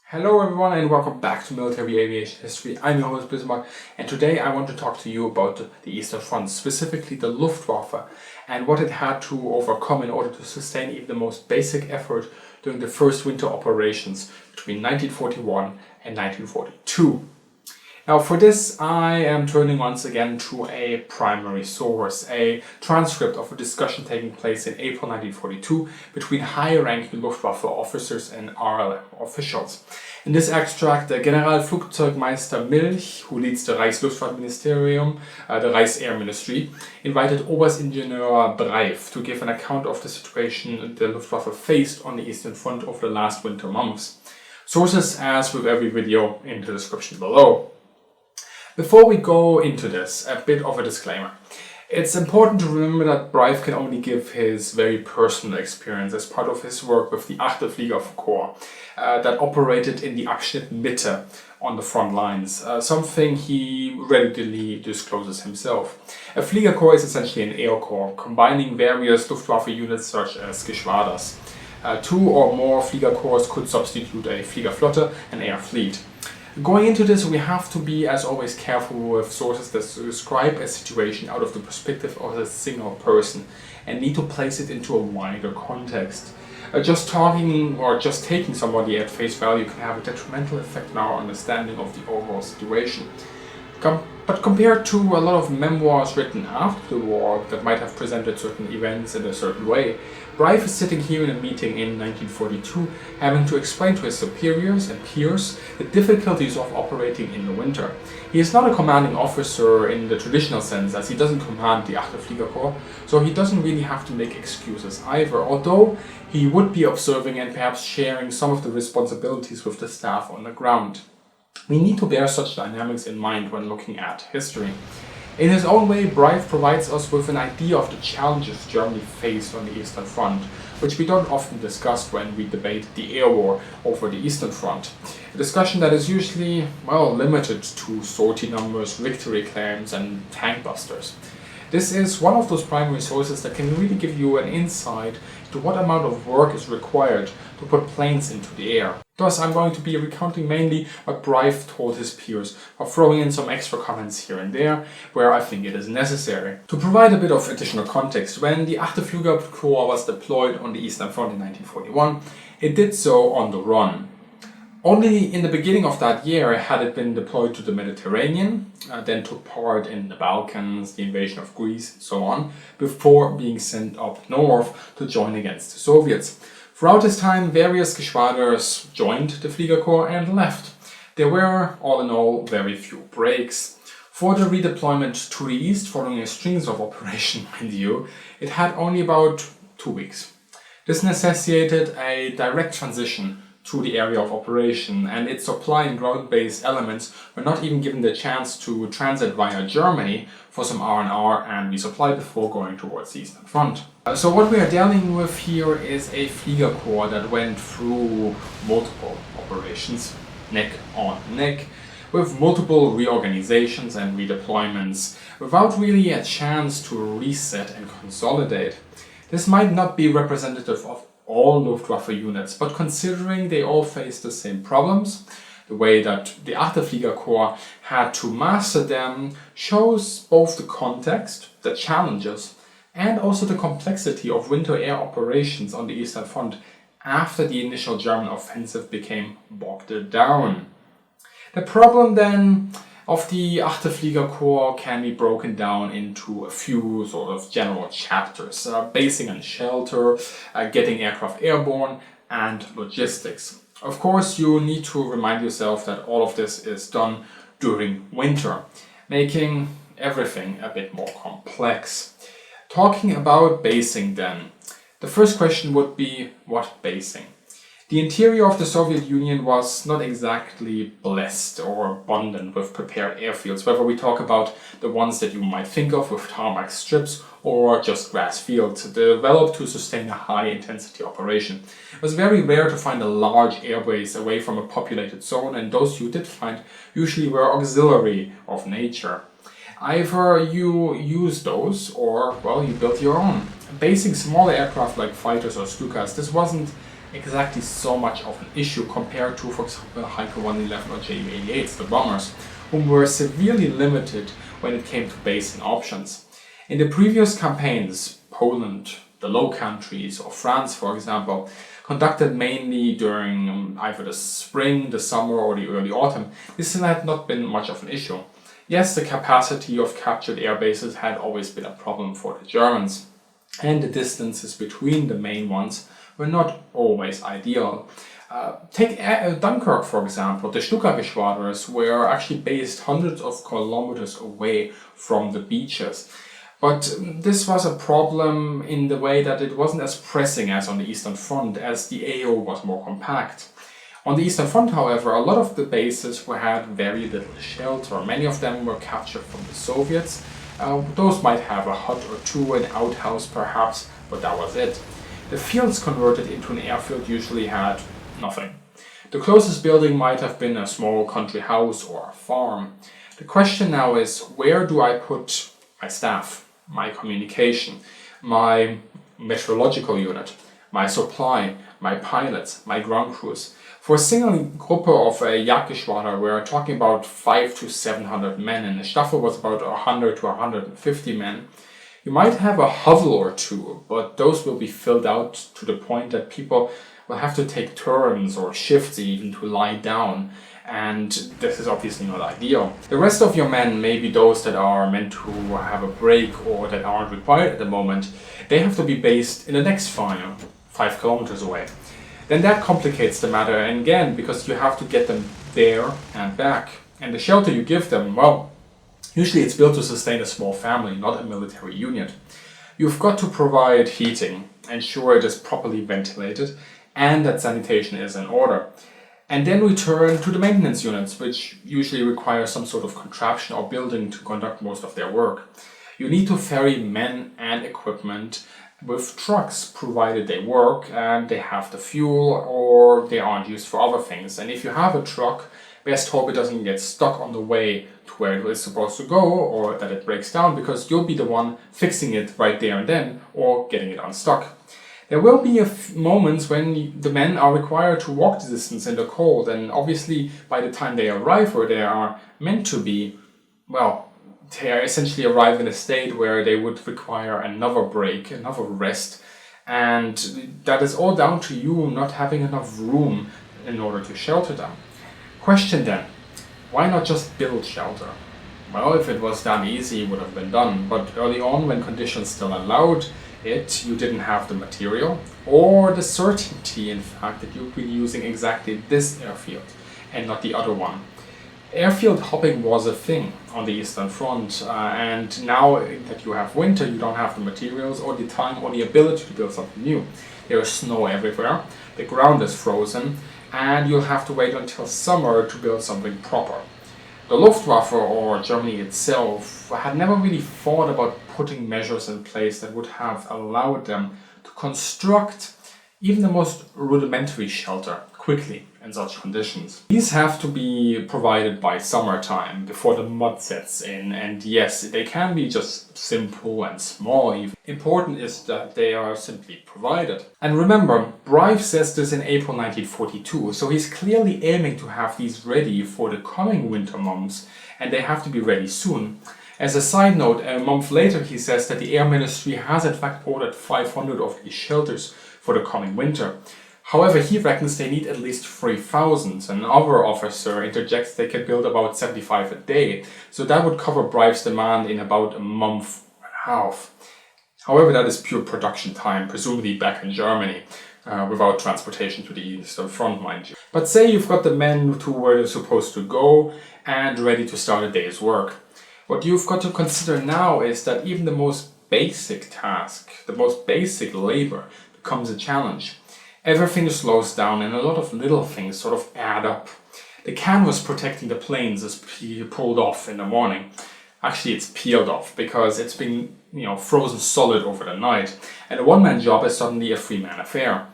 Hello everyone and welcome back to Military Aviation History. I'm your host Bismarck, and today I want to talk to you about the Eastern Front, specifically the Luftwaffe, and what it had to overcome in order to sustain even the most basic effort during the first winter operations between 1941 and 1942. Now for this I am turning once again to a primary source, a transcript of a discussion taking place in April 1942 between high-ranking Luftwaffe officers and RLM officials. In this extract, the Generalluftzeugmeister Milch, who leads the Reichsluftfahrtministerium, the Reichsair Ministry, invited Oberstingenieur Breif to give an account of the situation the Luftwaffe faced on the Eastern Front over the last winter months. Sources, as with every video, in the description below. Before we go into this, a bit of a disclaimer. It's important to remember that Breif can only give his very personal experience as part of his work with the 8th Fliegerkorps that operated in the Abschnitt Mitte on the front lines, something he readily discloses himself. A Fliegerkorps is essentially an air corps, combining various Luftwaffe units such as Geschwaders. Two or more Fliegerkorps could substitute a Fliegerflotte, an air fleet. Going into this, we have to be, as always, careful with sources that describe a situation out of the perspective of a single person and need to place it into a wider context. Just talking or just taking somebody at face value can have a detrimental effect on our understanding of the overall situation. But compared to a lot of memoirs written after the war that might have presented certain events in a certain way, Breif is sitting here in a meeting in 1942 having to explain to his superiors and peers the difficulties of operating in the winter. He is not a commanding officer in the traditional sense, as he doesn't command the 8th Fliegerkorps, so he doesn't really have to make excuses either, although he would be observing and perhaps sharing some of the responsibilities with the staff on the ground. We need to bear such dynamics in mind when looking at history. In his own way, Breif provides us with an idea of the challenges Germany faced on the Eastern Front, which we don't often discuss when we debate the air war over the Eastern Front. A discussion that is usually, limited to sortie numbers, victory claims and tank busters. This is one of those primary sources that can really give you an insight into what amount of work is required to put planes into the air. Thus, I'm going to be recounting mainly what Breif told his peers, while throwing in some extra comments here and there, where I think it is necessary. To provide a bit of additional context, when the 8th Fliegerkorps was deployed on the Eastern Front in 1941, it did so on the run. Only in the beginning of that year had it been deployed to the Mediterranean, then took part in the Balkans, the invasion of Greece, and so on, before being sent up north to join against the Soviets. Throughout this time, various Geschwaders joined the Fliegerkorps and left. There were, all in all, very few breaks. For the redeployment to the east, following a string of operations, mind you, it had only about 2 weeks. This necessitated a direct transition to the area of operation, and its supply and ground-based elements were not even given the chance to transit via Germany for some R&R and resupply before going towards the Eastern Front. So what we are dealing with here is a Fliegerkorps that went through multiple operations, neck on neck, with multiple reorganizations and redeployments, without really a chance to reset and consolidate. This might not be representative of all Luftwaffe units, but considering they all face the same problems, the way that the 8th Fliegerkorps had to master them shows both the context, the challenges, and also the complexity of winter air operations on the Eastern Front after the initial German offensive became bogged down. The problem then of the 8th Fliegerkorps can be broken down into a few sort of general chapters: basing and shelter, getting aircraft airborne, and logistics. Of course, you need to remind yourself that all of this is done during winter, making everything a bit more complex. Talking about basing then, the first question would be, what basing? The interior of the Soviet Union was not exactly blessed or abundant with prepared airfields, whether we talk about the ones that you might think of with tarmac strips or just grass fields developed to sustain a high-intensity operation. It was very rare to find a large airbase away from a populated zone, and those you did find usually were auxiliary of nature. Either you use those or, you built your own. Basing smaller aircraft like fighters or Stukas, this wasn't exactly so much of an issue compared to, for example, Heinkel 111 or Ju-88s, the bombers, whom were severely limited when it came to base and options. In the previous campaigns, Poland, the Low Countries, or France, for example, conducted mainly during either the spring, the summer, or the early autumn, this had not been much of an issue. Yes, the capacity of captured air bases had always been a problem for the Germans, and the distances between the main ones were not always ideal. Take Dunkirk, for example. The Stuka Geschwaders were actually based hundreds of kilometers away from the beaches. But this was a problem in the way that it wasn't as pressing as on the Eastern Front, as the AO was more compact. On the Eastern Front, however, a lot of the bases had very little shelter. Many of them were captured from the Soviets. Those might have a hut or two, an outhouse perhaps, but that was it. The fields converted into an airfield usually had nothing. The closest building might have been a small country house or a farm. The question now is, where do I put my staff, my communication, my meteorological unit, my supply, my pilots, my ground crews? For a single group of a Jagdgeschwader, we're talking about 500 to 700 men, and the Staffel was about 100 to 150 men. You might have a hovel or two, but those will be filled out to the point that people will have to take turns or shifts even to lie down, and this is obviously not ideal. The rest of your men, maybe those that are meant to have a break or that aren't required at the moment, they have to be based in the next farm, 5 kilometers away. Then that complicates the matter, and again, because you have to get them there and back. And the shelter you give them, well, usually it's built to sustain a small family, not a military unit. You've got to provide heating, ensure it is properly ventilated, and that sanitation is in order. And then we turn to the maintenance units, which usually require some sort of contraption or building to conduct most of their work. You need to ferry men and equipment with trucks, provided they work and they have the fuel or they aren't used for other things. And if you have a truck, best hope it doesn't get stuck on the way to where it is supposed to go, or that it breaks down, because you'll be the one fixing it right there and then or getting it unstuck. There will be moments when the men are required to walk the distance in the cold, and obviously by the time they arrive where they are meant to be, well, they are essentially arrive in a state where they would require another break, another rest, and that is all down to you not having enough room in order to shelter them. Question then, why not just build shelter? Well, if it was done easy, it would have been done, but early on, when conditions still allowed it, you didn't have the material or the certainty, in fact, that you'd be using exactly this airfield and not the other one. Airfield hopping was a thing on the Eastern Front, and now that you have winter, you don't have the materials or the time or the ability to build something new. There is snow everywhere, the ground is frozen, and you'll have to wait until summer to build something proper. The Luftwaffe, or Germany itself, had never really thought about putting measures in place that would have allowed them to construct even the most rudimentary shelter quickly in such conditions. These have to be provided by summertime, before the mud sets in, and yes, they can be just simple and small even. Important is that they are simply provided. And remember, Brive says this in April 1942, so he's clearly aiming to have these ready for the coming winter months, and they have to be ready soon. As a side note, a month later he says that the Air Ministry has in fact ordered 500 of these shelters for the coming winter. However, he reckons they need at least 3,000. Another officer interjects they can build about 75 a day, so that would cover Brive's demand in about a month and a half. However, that is pure production time, presumably back in Germany, without transportation to the Eastern Front, mind you. But say you've got the men to where they're supposed to go and ready to start a day's work. What you've got to consider now is that even the most basic task, the most basic labor, becomes a challenge. Everything slows down and a lot of little things sort of add up. The canvas protecting the planes is pulled off in the morning. Actually, it's peeled off because it's been, frozen solid over the night. And a one-man job is suddenly a three-man affair.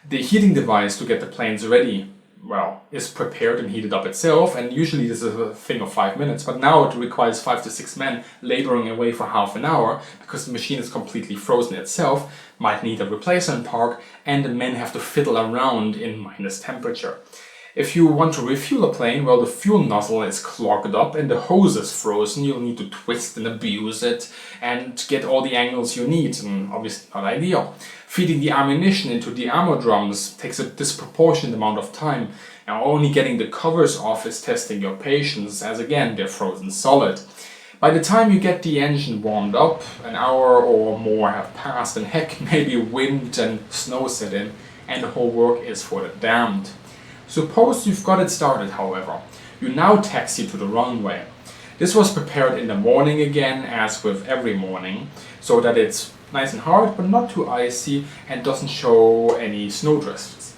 The heating device to get the planes ready, is prepared and heated up itself, and usually this is a thing of 5 minutes, but now it requires 5 to 6 men laboring away for half an hour because the machine is completely frozen itself, might need a replacement part, and the men have to fiddle around in minus temperature. If you want to refuel a plane, well, the fuel nozzle is clogged up and the hose is frozen. You'll need to twist and abuse it and get all the angles you need, and obviously not ideal. Feeding the ammunition into the ammo drums takes a disproportionate amount of time. Now, only getting the covers off is testing your patience, as again, they're frozen solid. By the time you get the engine warmed up, an hour or more have passed, and heck, maybe wind and snow set in, and the whole work is for the damned. Suppose you've got it started, however. You now taxi to the runway. This was prepared in the morning again, as with every morning, so that it's nice and hard but not too icy and doesn't show any snowdrifts.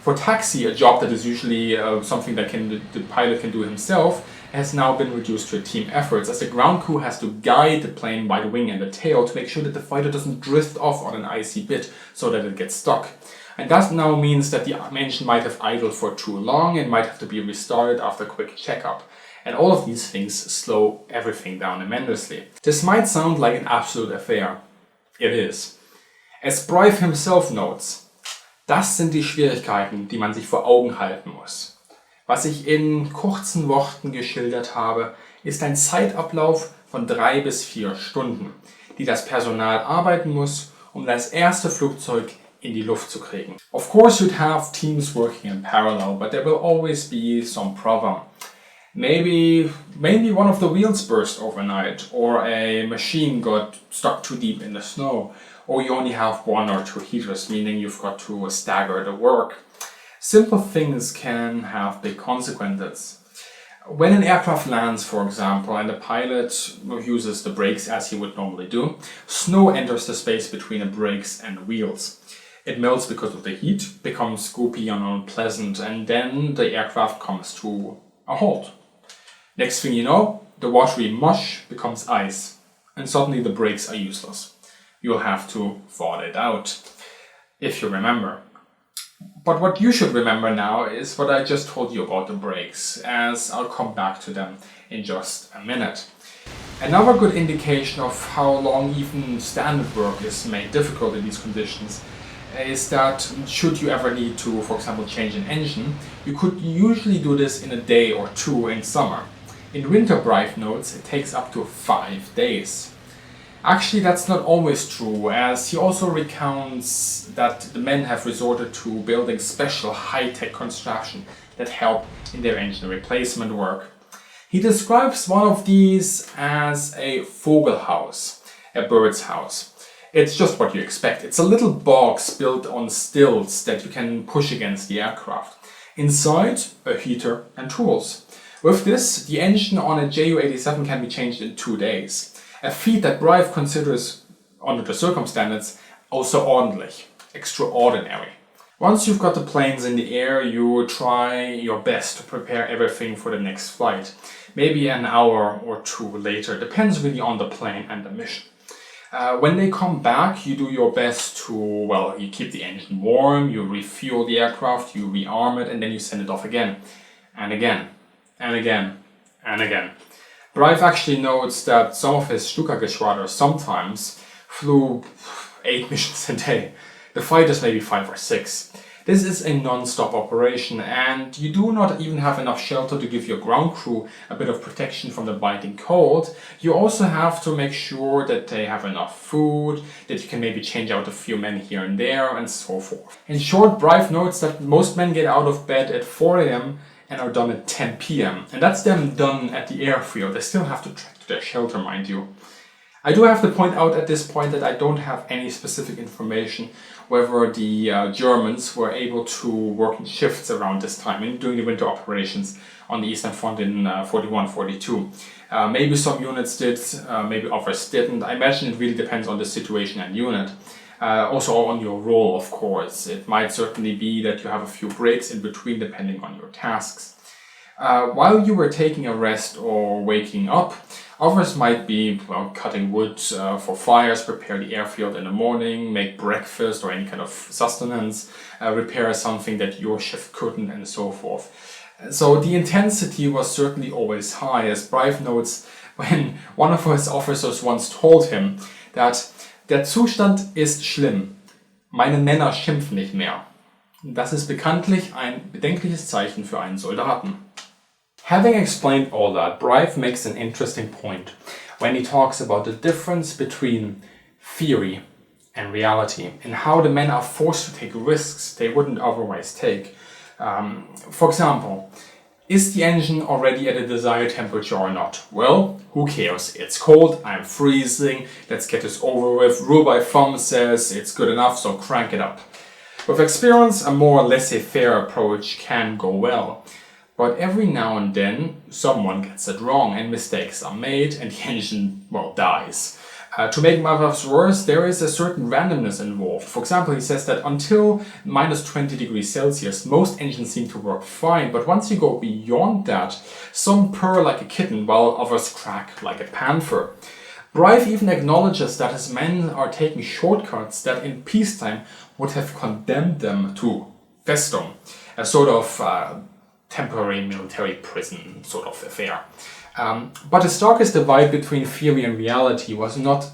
For taxi, a job that is usually something that the pilot can do himself, has now been reduced to a team effort, as the ground crew has to guide the plane by the wing and the tail to make sure that the fighter doesn't drift off on an icy bit so that it gets stuck. And that now means that the engine might have idled for too long and might have to be restarted after a quick checkup. And all of these things slow everything down immensely. This might sound like an absolute affair. It is. As Brive himself notes, das sind die Schwierigkeiten, die man sich vor Augen halten muss. Was ich in kurzen Worten geschildert habe, ist ein Zeitablauf von 3 bis 4 Stunden, die das Personal arbeiten muss, um das erste Flugzeug in die Luft zu kriegen. Of course you'd have teams working in parallel, but there will always be some problem. Maybe one of the wheels burst overnight, or a machine got stuck too deep in the snow, or you only have 1 or 2 heaters, meaning you've got to stagger the work. Simple things can have big consequences. When an aircraft lands, for example, and the pilot uses the brakes as he would normally do, snow enters the space between the brakes and wheels. It melts because of the heat, becomes goopy and unpleasant, and then the aircraft comes to a halt. Next thing you know, the watery mush becomes ice, and suddenly the brakes are useless. You'll have to thaw it out, if you remember. But what you should remember now is what I just told you about the brakes, as I'll come back to them in just a minute. Another good indication of how long even standard work is made difficult in these conditions is that should you ever need to, for example, change an engine, you could usually do this in a day or 2 in summer. In winter, Brive notes, it takes up to 5 days. Actually, that's not always true, as he also recounts that the men have resorted to building special high-tech construction that help in their engine replacement work. He describes one of these as a Vogelhaus, a bird's house. It's just what you expect. It's a little box built on stilts that you can push against the aircraft. Inside, a heater and tools. With this, the engine on a Ju-87 can be changed in 2 days. A feat that Brive considers, under the circumstances, außerordentlich, extraordinary. Once you've got the planes in the air, you try your best to prepare everything for the next flight. Maybe an hour or 2 later, depends really on the plane and the mission. When they come back, you do your best to, you keep the engine warm, you refuel the aircraft, you rearm it, and then you send it off again, and again, and again, and again. Brive actually notes that some of his Stuka-Geschwader sometimes flew 8 missions a day. The fighters maybe 5 or 6. This is a non-stop operation, and you do not even have enough shelter to give your ground crew a bit of protection from the biting cold. You also have to make sure that they have enough food, that you can maybe change out a few men here and there, and so forth. In short, Brive notes that most men get out of bed at 4 a.m. and are done at 10 p.m. And that's them done at the airfield. They still have to trek to their shelter, mind you. I do have to point out at this point that I don't have any specific information whether the Germans were able to work in shifts around this time and during the winter operations on the Eastern Front in 41-42. Maybe some units did, maybe others didn't. I imagine it really depends on the situation and unit. Also on your role, of course. It might certainly be that you have a few breaks in between depending on your tasks. While you were taking a rest or waking up, Others might be cutting wood for fires, prepare the airfield in the morning, make breakfast or any kind of sustenance, repair something that your shift couldn't, and so forth. So the intensity was certainly always high, as Brive notes when one of his officers once told him that der Zustand ist schlimm, meine Männer schimpfen nicht mehr. Das ist bekanntlich ein bedenkliches Zeichen für einen Soldaten. Having explained all that, Brive makes an interesting point when he talks about the difference between theory and reality and how the men are forced to take risks they wouldn't otherwise take. For example, is the engine already at a desired temperature or not? Well, who cares? It's cold, I'm freezing, let's get this over with. Rule by thumb says it's good enough, so crank it up. With experience, a more laissez-faire approach can go well. But every now and then, someone gets it wrong and mistakes are made and the engine, dies. To make matters worse, there is a certain randomness involved. For example, he says that until minus 20 degrees Celsius, most engines seem to work fine. But once you go beyond that, some purr like a kitten while others crack like a panther. Brive even acknowledges that his men are taking shortcuts that in peacetime would have condemned them to Festung, a sort of temporary military prison sort of affair. But the starkest divide between theory and reality was not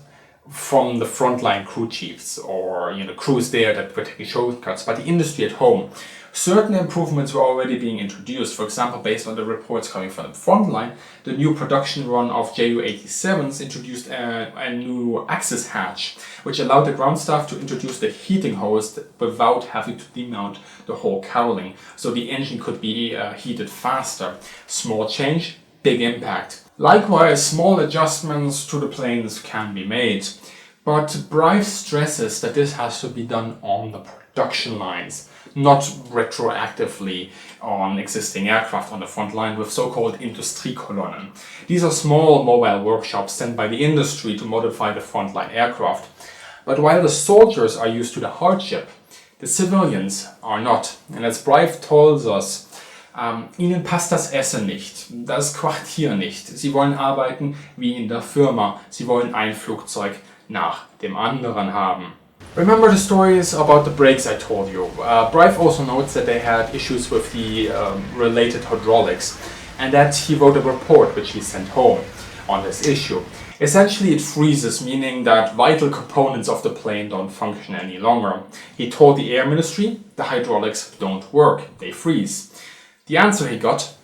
from the frontline crew chiefs or crews there that were taking shortcuts, but the industry at home. Certain improvements were already being introduced. For example, based on the reports coming from the frontline, the new production run of Ju-87s introduced a new access hatch, which allowed the ground staff to introduce the heating hose without having to demount the whole cowling, so the engine could be heated faster. Small change, big impact. Likewise, small adjustments to the planes can be made, but Brive stresses that this has to be done on the production lines, not retroactively on existing aircraft on the front line with so-called Industriekolonnen. These are small mobile workshops sent by the industry to modify the frontline aircraft. But while the soldiers are used to the hardship, the civilians are not. And as Brive tells us, ihnen passt das Essen nicht, das Quartier nicht. Sie wollen arbeiten wie in der Firma. Sie wollen ein Flugzeug nach dem anderen haben. Remember the stories about the brakes I told you. Brive also notes that they had issues with the related hydraulics and that he wrote a report which he sent home on this issue. Essentially it freezes, meaning that vital components of the plane don't function any longer. He told the Air Ministry the hydraulics don't work, they freeze. The answer he got: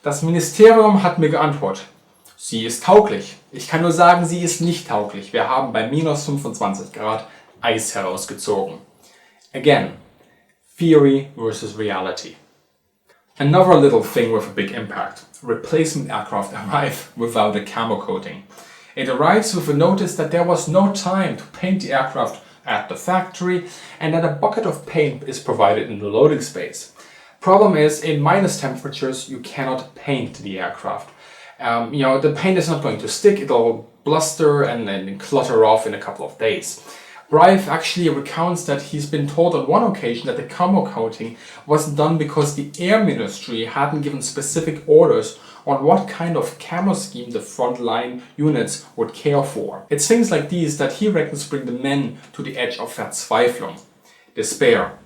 Das Ministerium hat mir geantwortet, sie ist tauglich. Ich kann nur sagen, sie ist nicht tauglich. Wir haben bei minus 25 Grad Eis herausgezogen. Again, theory versus reality. Another little thing with a big impact. Replacement aircraft arrive without a camo coating. It arrives with a notice that there was no time to paint the aircraft at the factory and that a bucket of paint is provided in the loading space. Problem is, in minus temperatures, you cannot paint the aircraft. The paint is not going to stick, it'll bluster and then clutter off in a couple of days. Brive actually recounts that he's been told on one occasion that the camo coating wasn't done because the Air Ministry hadn't given specific orders on what kind of camo scheme the frontline units would care for. It's things like these that he reckons bring the men to the edge of Verzweiflung, despair.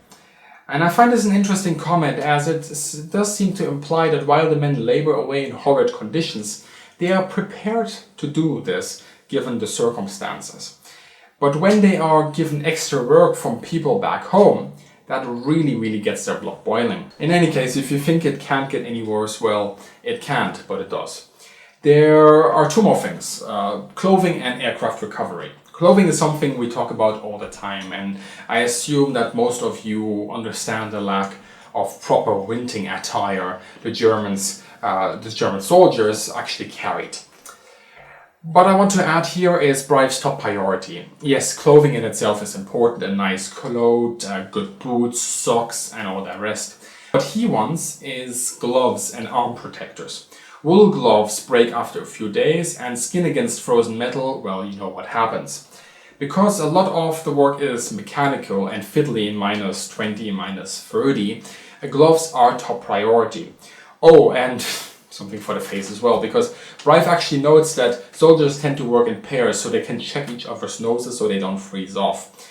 And I find this an interesting comment, as it does seem to imply that while the men labor away in horrid conditions, they are prepared to do this given the circumstances. But when they are given extra work from people back home, that really gets their blood boiling. In any case, if you think it can't get any worse, well, it can't, but it does. There are two more things, clothing and aircraft recovery. Clothing is something we talk about all the time, and I assume that most of you understand the lack of proper winting attire the German soldiers actually carried. What I want to add here is Brive's top priority. Yes, clothing in itself is important, a nice coat, good boots, socks and all the rest. What he wants is gloves and arm protectors. Wool gloves break after a few days, and skin against frozen metal, well, you know what happens. Because a lot of the work is mechanical and fiddly in minus 20, minus 30, gloves are top priority. Oh, and something for the face as well, because Brive actually notes that soldiers tend to work in pairs so they can check each other's noses so they don't freeze off.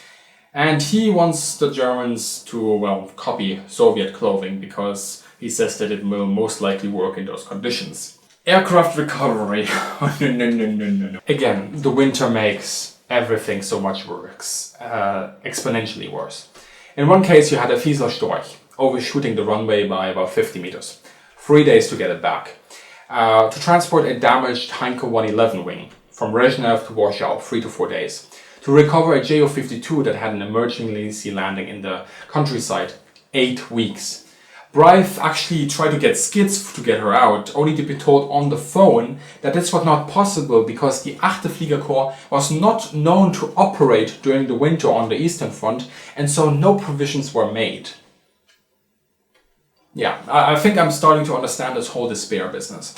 And he wants the Germans to, well, copy Soviet clothing because he says that it will most likely work in those conditions. Aircraft recovery. No. Again, the winter makes everything so much worse, exponentially worse. In one case, you had a Fieser Storch overshooting the runway by about 50 meters. 3 days to get it back. To transport a damaged Heinkel 111 wing from Brezhnev to Warsaw, 3 to 4 days. To recover a Jo-52 that had an emergency landing in the countryside, 8 weeks. Brive actually tried to get skids to get her out, only to be told on the phone that this was not possible because the 8th Fliegerkorps was not known to operate during the winter on the Eastern Front, and so no provisions were made. Yeah, I think I'm starting to understand this whole despair business.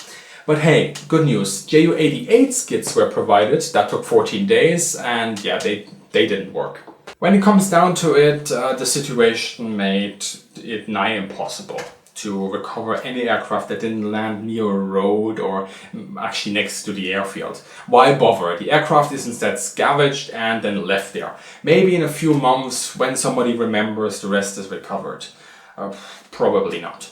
But hey, good news, Ju-88 skids were provided, that took 14 days, and yeah, they didn't work. When it comes down to it, the situation made it nigh impossible to recover any aircraft that didn't land near a road or actually next to the airfield. Why bother? The aircraft is instead scavenged and then left there. Maybe in a few months, when somebody remembers, the rest is recovered. Probably not.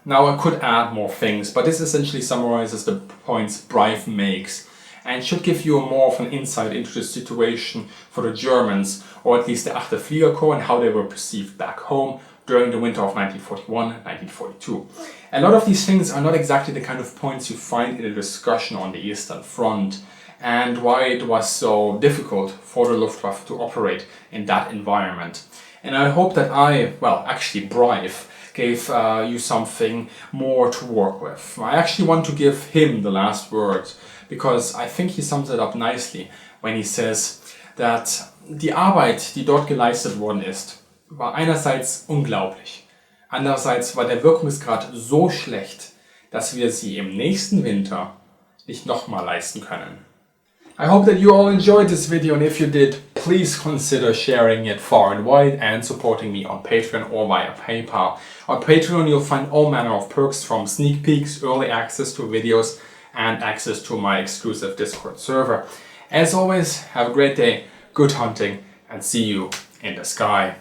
Now I could add more things, but this essentially summarizes the points Brive makes and should give you more of an insight into the situation for the Germans, or at least the 8th Fliegerkorps, and how they were perceived back home during the winter of 1941-1942. A lot of these things are not exactly the kind of points you find in a discussion on the Eastern Front, and why it was so difficult for the Luftwaffe to operate in that environment. And I hope that Brive gave you something more to work with. I actually want to give him the last word, because I think he sums it up nicely when he says that die Arbeit, die dort geleistet worden ist, war einerseits unglaublich, andererseits war der Wirkungsgrad so schlecht, dass wir sie im nächsten Winter nicht nochmal leisten können. I hope that you all enjoyed this video, and if you did, please consider sharing it far and wide and supporting me on Patreon or via PayPal. On Patreon you'll find all manner of perks, from sneak peeks, early access to videos, and access to my exclusive Discord server. As always, have a great day, good hunting, and see you in the sky.